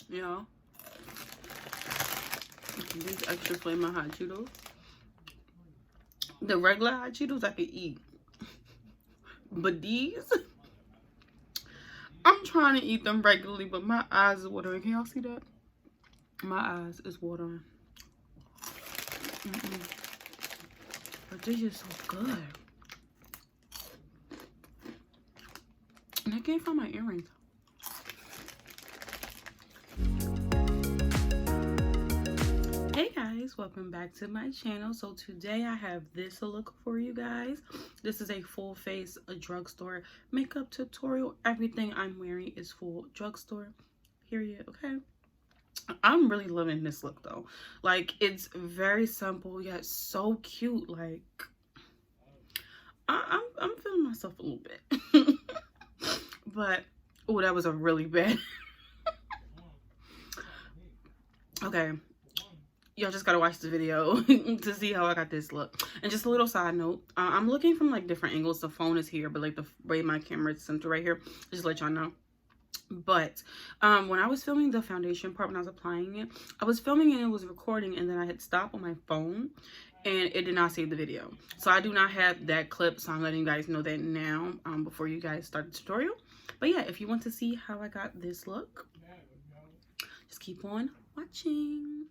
You know, these extra flaming hot Cheetos. The regular hot Cheetos I could eat, but these, I'm trying to eat them regularly, but my eyes is watering. Can y'all see that? My eyes is watering. But this is so good. And I can't find my earrings. Hey guys, welcome back to my channel. So today I have this look for you guys. This is a full face, a drugstore makeup tutorial. Everything I'm wearing is full drugstore, period. Okay, I'm really loving this look though. Like, it's very simple yet so cute. Like, I'm feeling myself a little bit. But oh, that was a really bad. Okay, y'all just gotta watch the video to see how I got this look. And just a little side note, I'm looking from like different angles. The phone is here, but like the way my camera is centered right here, just to let y'all know. But when I was filming the foundation part, when I was applying it, I was filming and it was recording, and then I had stopped on my phone and it did not save the video. So I do not have that clip, so I'm letting you guys know that now, before you guys start the tutorial. But yeah, if you want to see how I got this look, just keep on watching.